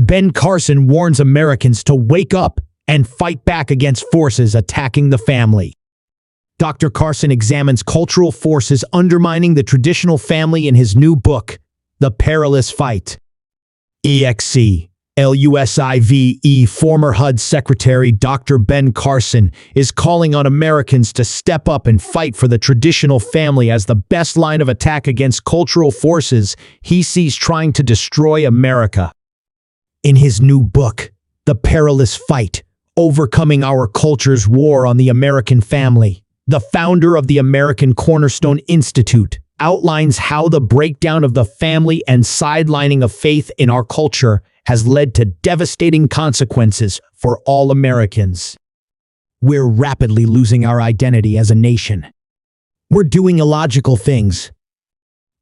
Ben Carson warns Americans to wake up and fight back against forces attacking the family. Dr. Carson examines cultural forces undermining the traditional family in his new book, The Perilous Fight. EXCLUSIVE former HUD Secretary Dr. Ben Carson is calling on Americans to step up and fight for the traditional family as the best line of attack against cultural forces he sees trying to destroy America. In his new book, The Perilous Fight, Overcoming Our Culture's War on the American Family, the founder of the American Cornerstone Institute outlines how the breakdown of the family and sidelining of faith in our culture has led to devastating consequences for all Americans. We're rapidly losing our identity as a nation. We're doing illogical things,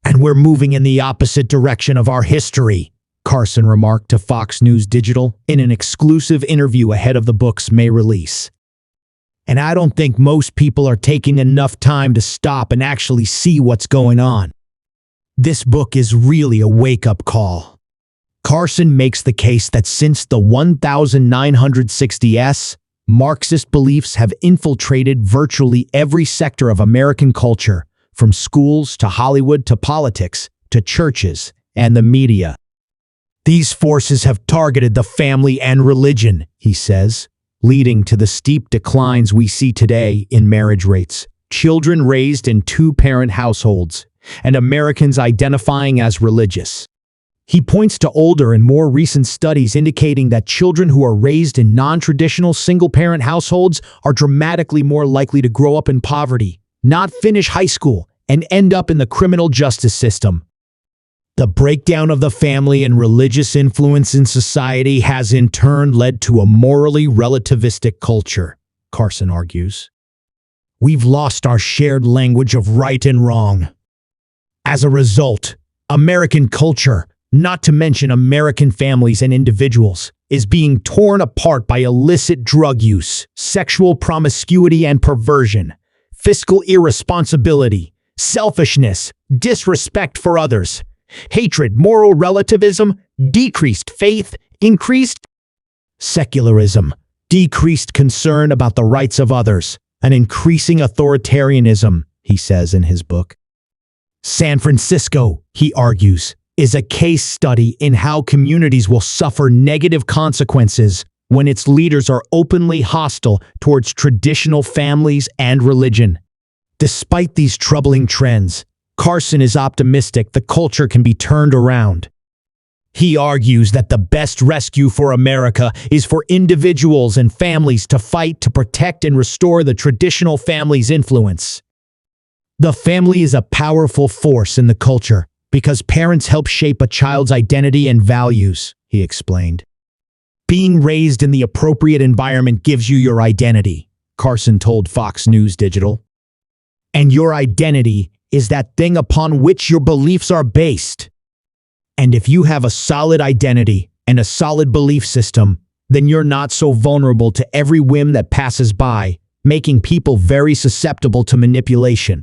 and we're moving in the opposite direction of our history, Carson remarked to Fox News Digital in an exclusive interview ahead of the book's May release. And I don't think most people are taking enough time to stop and actually see what's going on. This book is really a wake-up call. Carson makes the case that since the 1960s, Marxist beliefs have infiltrated virtually every sector of American culture, from schools to Hollywood to politics to churches and the media. These forces have targeted the family and religion, he says, leading to the steep declines we see today in marriage rates, children raised in two-parent households, and Americans identifying as religious. He points to older and more recent studies indicating that children who are raised in non-traditional single-parent households are dramatically more likely to grow up in poverty, not finish high school, and end up in the criminal justice system. The breakdown of the family and religious influence in society has in turn led to a morally relativistic culture, Carson argues. We've lost our shared language of right and wrong. As a result, American culture, not to mention American families and individuals, is being torn apart by illicit drug use, sexual promiscuity and perversion, fiscal irresponsibility, selfishness, disrespect for others, hatred, moral relativism, decreased faith, increased secularism, decreased concern about the rights of others, and increasing authoritarianism, he says in his book. San Francisco, he argues, is a case study in how communities will suffer negative consequences when its leaders are openly hostile towards traditional families and religion. Despite these troubling trends, Carson is optimistic the culture can be turned around. He argues that the best rescue for America is for individuals and families to fight to protect and restore the traditional family's influence. The family is a powerful force in the culture because parents help shape a child's identity and values, he explained. Being raised in the appropriate environment gives you your identity, Carson told Fox News Digital. And your identity is that thing upon which your beliefs are based. And if you have a solid identity and a solid belief system, then you're not so vulnerable to every whim that passes by, making people very susceptible to manipulation.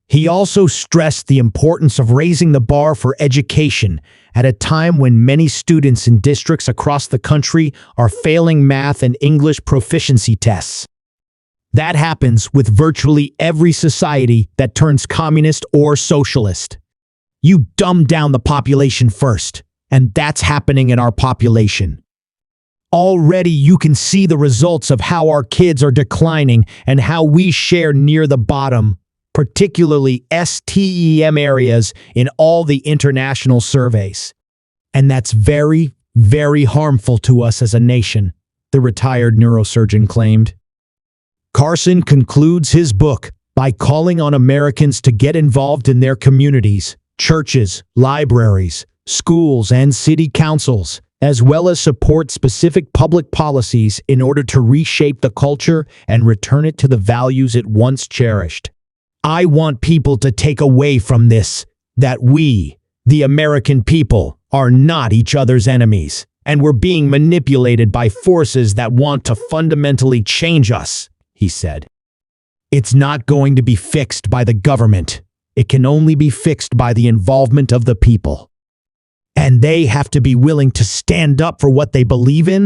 He also stressed the importance of raising the bar for education at a time when many students in districts across the country are failing math and English proficiency tests. That happens with virtually every society that turns communist or socialist. You dumb down the population first, and that's happening in our population. Already you can see the results of how our kids are declining and how we share near the bottom, particularly STEM areas in all the international surveys. And that's very, very harmful to us as a nation, the retired neurosurgeon claimed. Carson concludes his book by calling on Americans to get involved in their communities, churches, libraries, schools, and city councils, as well as support specific public policies in order to reshape the culture and return it to the values it once cherished. I want people to take away from this that we, the American people, are not each other's enemies, and we're being manipulated by forces that want to fundamentally change us, he said. It's not going to be fixed by the government. It can only be fixed by the involvement of the people. and they have to be willing to stand up for what they believe in